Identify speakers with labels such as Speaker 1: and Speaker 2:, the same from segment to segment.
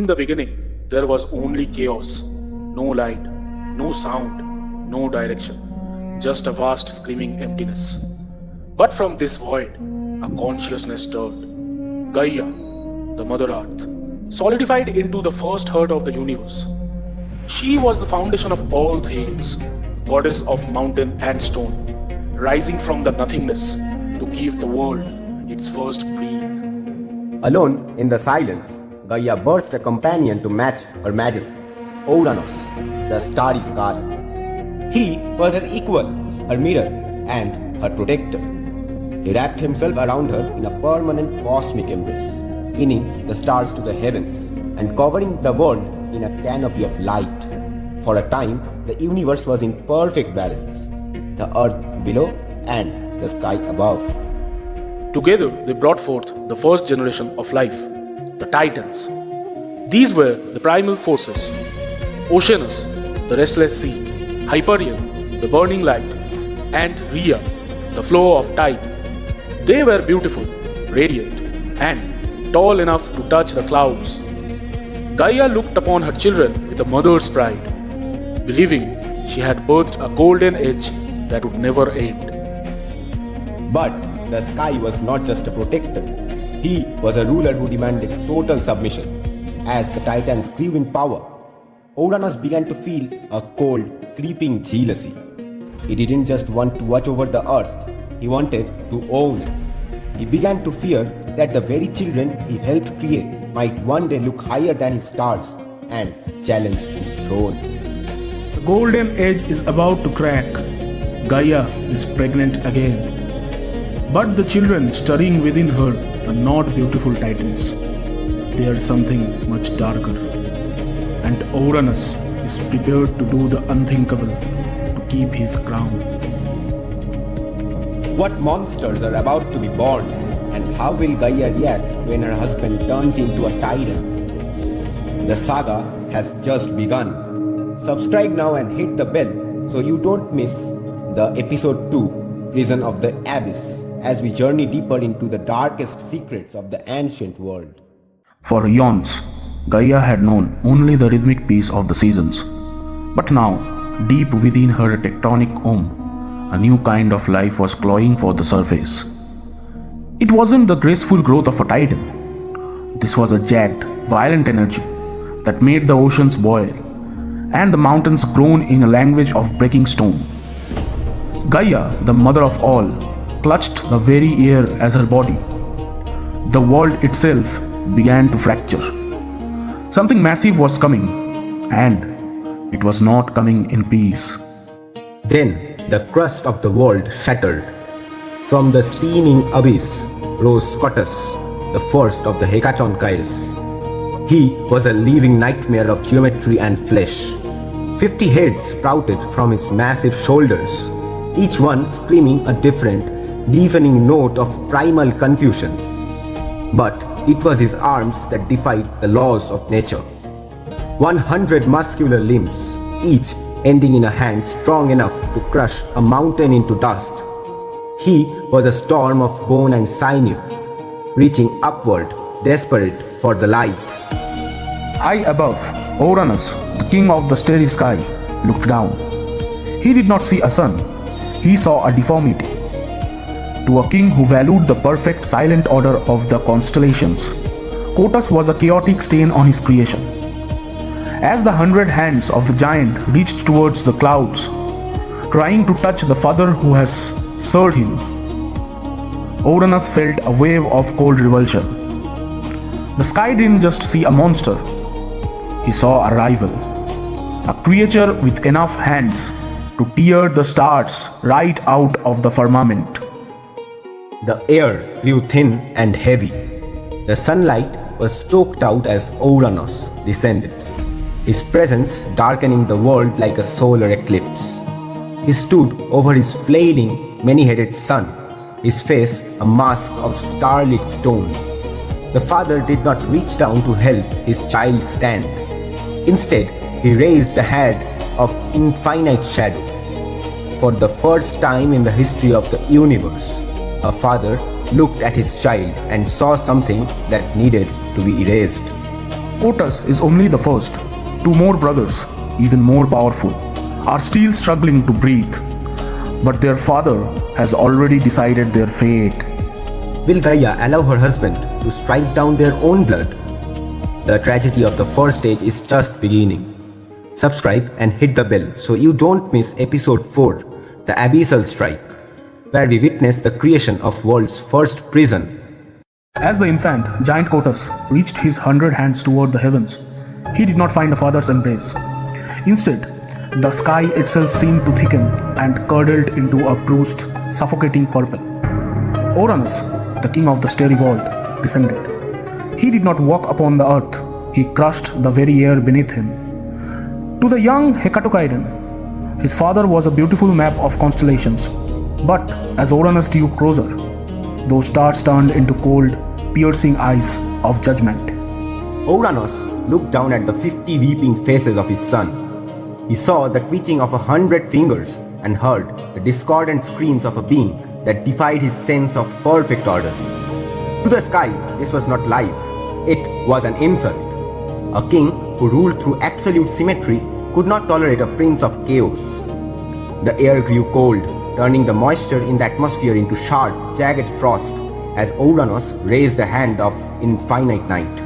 Speaker 1: In the beginning, there was only chaos, no light, no sound, no direction, just a vast screaming emptiness. But from this void, a consciousness stirred. Gaia, the Mother Earth, solidified into the first heart of the universe. She was the foundation of all things, goddess of mountain and stone, rising from the nothingness to give the world its first breath.
Speaker 2: Alone in the silence, Gaia birthed a companion to match her majesty, Ouranos, the starry scholar. He was her equal, her mirror, and her protector. He wrapped himself around her in a permanent cosmic embrace, pinning the stars to the heavens and covering the world in a canopy of light. For a time, the universe was in perfect balance, the earth below and the sky above.
Speaker 1: Together, they brought forth the first generation of life, the Titans. These were the primal forces: Ouranos, the restless sea; Hyperion, the burning light; and Rhea, the flow of time. They were beautiful, radiant, and tall enough to touch the clouds. Gaia looked upon her children with a mother's pride, believing she had birthed a golden age that would never end.
Speaker 2: But the sky was not just a protector. He was a ruler who demanded total submission. As the Titans grew in power, Ouranos began to feel a cold, creeping jealousy. He didn't just want to watch over the earth, he wanted to own it. He began to fear that the very children he helped create might one day look higher than his stars and challenge his throne.
Speaker 1: The golden age is about to crack. Gaia is pregnant again. But the children stirring within her are not beautiful titans. They are something much darker. And Ouranos is prepared to do the unthinkable to keep his crown.
Speaker 2: What monsters are about to be born, and how will Gaia react when her husband turns into a titan? The saga has just begun. Subscribe now and hit the bell so you don't miss the episode 2, Prison of the Abyss, as we journey deeper into the darkest secrets of the ancient world.
Speaker 1: For eons, Gaia had known only the rhythmic peace of the seasons. But now, deep within her tectonic home, a new kind of life was clawing for the surface. It wasn't the graceful growth of a titan. This was a jagged, violent energy that made the oceans boil and the mountains groan in a language of breaking stone. Gaia, the mother of all, clutched the very air as her body. The world itself began to fracture. Something massive was coming, and it was not coming in peace.
Speaker 2: Then the crust of the world shattered. From the steaming abyss rose Scotus, the first of the Hecatoncheires. He was a living nightmare of geometry and flesh. 50 heads sprouted from his massive shoulders, each one screaming a different, deafening note of primal confusion. But it was his arms that defied the laws of nature. 100 muscular limbs, each ending in a hand strong enough to crush a mountain into dust. He was a storm of bone and sinew, reaching upward, desperate for the light.
Speaker 1: High above, Ouranos, the king of the starry sky, looked down. He did not see a sun, he saw a deformity. To a king who valued the perfect silent order of the constellations, Chronos was a chaotic stain on his creation. As the 100 hands of the giant reached towards the clouds, trying to touch the father who has served him, Ouranos felt a wave of cold revulsion. The sky didn't just see a monster, he saw a rival, a creature with enough hands to tear the stars right out of the firmament.
Speaker 2: The air grew thin and heavy. The sunlight was choked out as Ouranos descended, his presence darkening the world like a solar eclipse. He stood over his flailing, many-headed son, his face a mask of starlit stone. The father did not reach down to help his child stand. Instead, he raised a head of infinite shadow. For the first time in the history of the universe, a father looked at his child and saw something that needed to be erased.
Speaker 1: Otus is only the first. Two more brothers, even more powerful, are still struggling to breathe. But their father has already decided their fate.
Speaker 2: Will Gaia allow her husband to strike down their own blood? The tragedy of the first stage is just beginning. Subscribe and hit the bell so you don't miss episode 4, The Abyssal Strike, where we witness the creation of world's first prison.
Speaker 1: As the infant, giant Otus reached his 100 hands toward the heavens, he did not find a father's embrace. Instead, the sky itself seemed to thicken and curdled into a bruised, suffocating purple. Ouranos, the king of the starry vault, descended. He did not walk upon the earth, he crushed the very air beneath him. To the young Hecatoncheires, his father was a beautiful map of constellations. But as Ouranos drew closer, those stars turned into cold, piercing eyes of judgment.
Speaker 2: Ouranos looked down at the 50 weeping faces of his son. He saw the twitching of 100 fingers and heard the discordant screams of a being that defied his sense of perfect order. To the sky, this was not life. It was an insult. A king who ruled through absolute symmetry could not tolerate a prince of chaos. The air grew cold, turning the moisture in the atmosphere into sharp, jagged frost as Ouranos raised a hand of infinite night.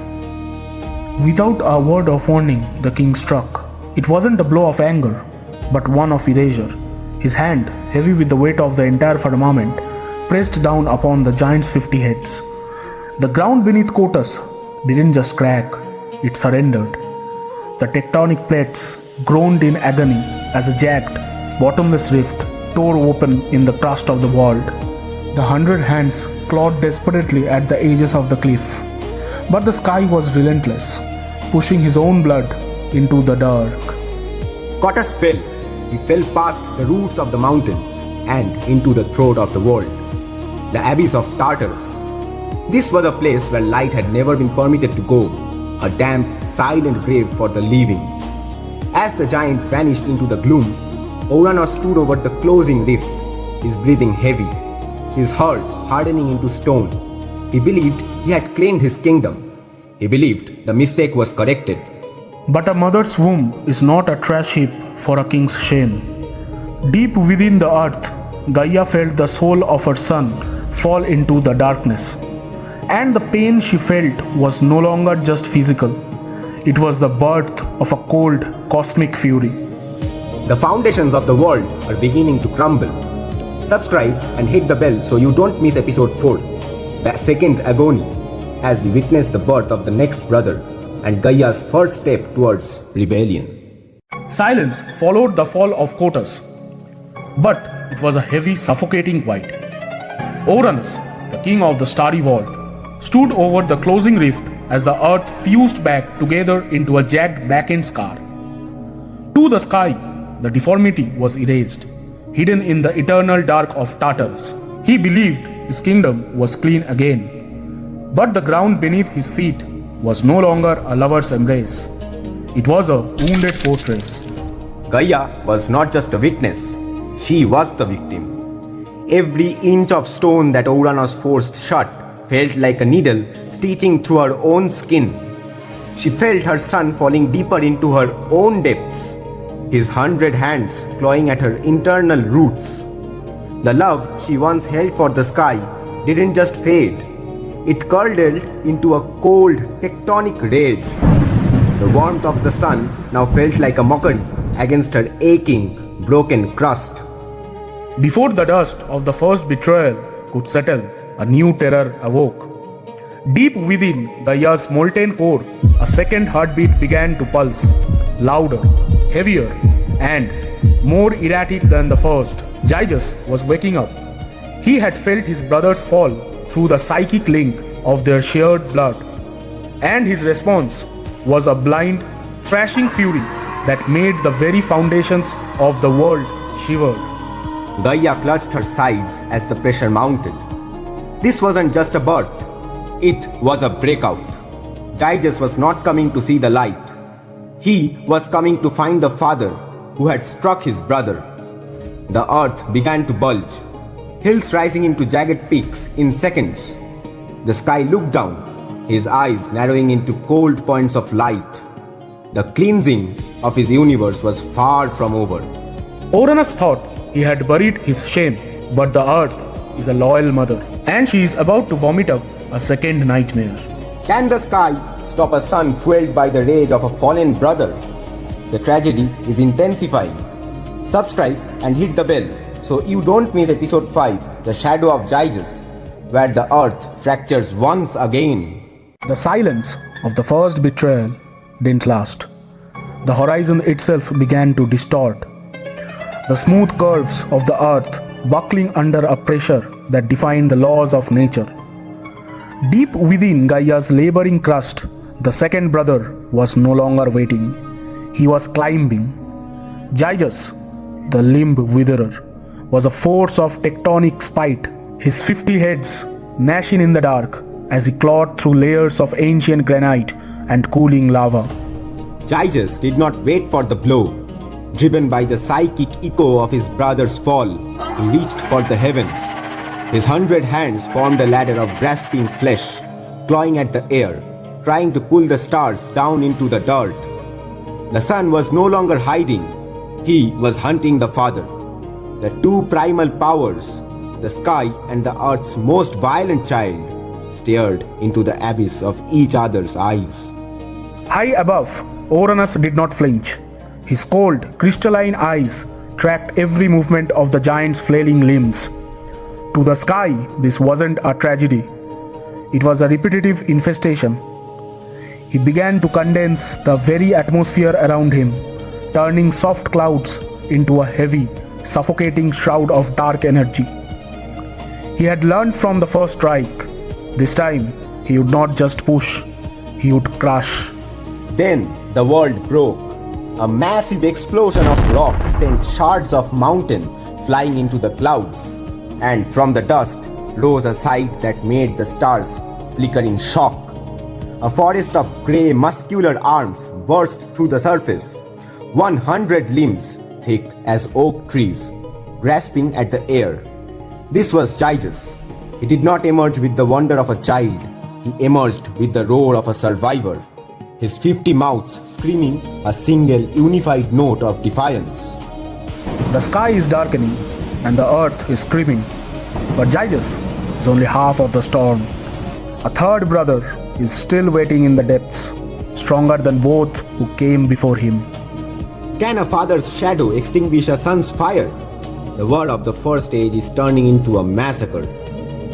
Speaker 1: Without a word of warning, the king struck. It wasn't a blow of anger, but one of erasure. His hand, heavy with the weight of the entire firmament, pressed down upon the giant's 50 heads. The ground beneath Otus didn't just crack, it surrendered. The tectonic plates groaned in agony as a jagged, bottomless rift tore open in the crust of the vault. The 100 hands clawed desperately at the edges of the cliff. But the sky was relentless, pushing his own blood into the dark.
Speaker 2: Otus fell. He fell past the roots of the mountains and into the throat of the world, the abyss of Tartarus. This was a place where light had never been permitted to go, a damp, silent grave for the living. As the giant vanished into the gloom, Ouranos stood over the closing rift, his breathing heavy, his heart hardening into stone. He believed he had claimed his kingdom. He believed the mistake was corrected.
Speaker 1: But a mother's womb is not a trash heap for a king's shame. Deep within the earth, Gaia felt the soul of her son fall into the darkness. And the pain she felt was no longer just physical. It was the birth of a cold, cosmic fury.
Speaker 2: The foundations of the world are beginning to crumble. Subscribe and hit the bell so you don't miss episode 4, The Second Agony, as we witness the birth of the next brother and Gaia's first step towards rebellion.
Speaker 1: Silence followed the fall of Otus, but it was a heavy, suffocating quiet. Ouranos, the king of the starry vault, stood over the closing rift as the earth fused back together into a jagged blackened scar. To the sky, the deformity was erased, hidden in the eternal dark of Tartarus. He believed his kingdom was clean again. But the ground beneath his feet was no longer a lover's embrace. It was a wounded fortress.
Speaker 2: Gaia was not just a witness, she was the victim. Every inch of stone that Ouranos forced shut felt like a needle stitching through her own skin. She felt her son falling deeper into her own depths, his 100 hands clawing at her internal roots. The love she once held for the sky didn't just fade. It curdled into a cold, tectonic rage. The warmth of the sun now felt like a mockery against her aching, broken crust.
Speaker 1: Before the dust of the first betrayal could settle, a new terror awoke. Deep within Gaia's molten core, a second heartbeat began to pulse, louder, heavier, and more erratic than the first. Zeus was waking up. He had felt his brothers fall through the psychic link of their shared blood, and his response was a blind, thrashing fury that made the very foundations of the world shiver.
Speaker 2: Gaia clutched her sides as the pressure mounted. This wasn't just a birth, it was a breakout. Zeus was not coming to see the light. He was coming to find the father who had struck his brother. The earth began to bulge, hills rising into jagged peaks in seconds. The sky looked down, his eyes narrowing into cold points of light. The cleansing of his universe was far from over.
Speaker 1: Ouranos thought he had buried his shame, but the earth is a loyal mother, and she is about to vomit up a second nightmare.
Speaker 2: Can the sky stop a sun fueled by the rage of a fallen brother? The tragedy is intensifying. Subscribe and hit the bell so you don't miss episode 5, The Shadow of Zeus, where the earth fractures once again.
Speaker 1: The silence of the first betrayal didn't last. The horizon itself began to distort. The smooth curves of the earth buckling under a pressure that defined the laws of nature. Deep within Gaia's laboring crust, the second brother was no longer waiting. He was climbing. Zeus, the limb witherer, was a force of tectonic spite, his 50 heads gnashing in the dark as he clawed through layers of ancient granite and cooling lava.
Speaker 2: Zeus did not wait for the blow. Driven by the psychic echo of his brother's fall, he reached for the heavens. His 100 hands formed a ladder of grasping flesh, clawing at the air, trying to pull the stars down into the dirt. The sun was no longer hiding. He was hunting the father. The two primal powers, the sky and the earth's most violent child, stared into the abyss of each other's eyes.
Speaker 1: High above, Ouranos did not flinch. His cold, crystalline eyes tracked every movement of the giant's flailing limbs. To the sky, this wasn't a tragedy. It was a repetitive infestation. He began to condense the very atmosphere around him, turning soft clouds into a heavy, suffocating shroud of dark energy. He had learned from the first strike. This time, he would not just push, he would crush.
Speaker 2: Then the world broke. A massive explosion of rock sent shards of mountain flying into the clouds, and from the dust rose a sight that made the stars flicker in shock. A forest of grey muscular arms burst through the surface, 100 limbs thick as oak trees, grasping at the air. This was Zeus. He did not emerge with the wonder of a child. He emerged with the roar of a survivor, his 50 mouths screaming a single unified note of defiance.
Speaker 1: The sky is darkening and the earth is screaming, but Zeus is only half of the storm. A third brother is still waiting in the depths, stronger than both who came before him.
Speaker 2: Can a father's shadow extinguish a son's fire? The war of the first age is turning into a massacre.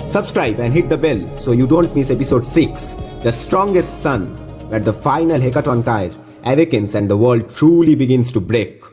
Speaker 2: Subscribe and hit the bell so you don't miss episode 6, The Strongest Son, where the final Hecatoncheires awakens and the world truly begins to break.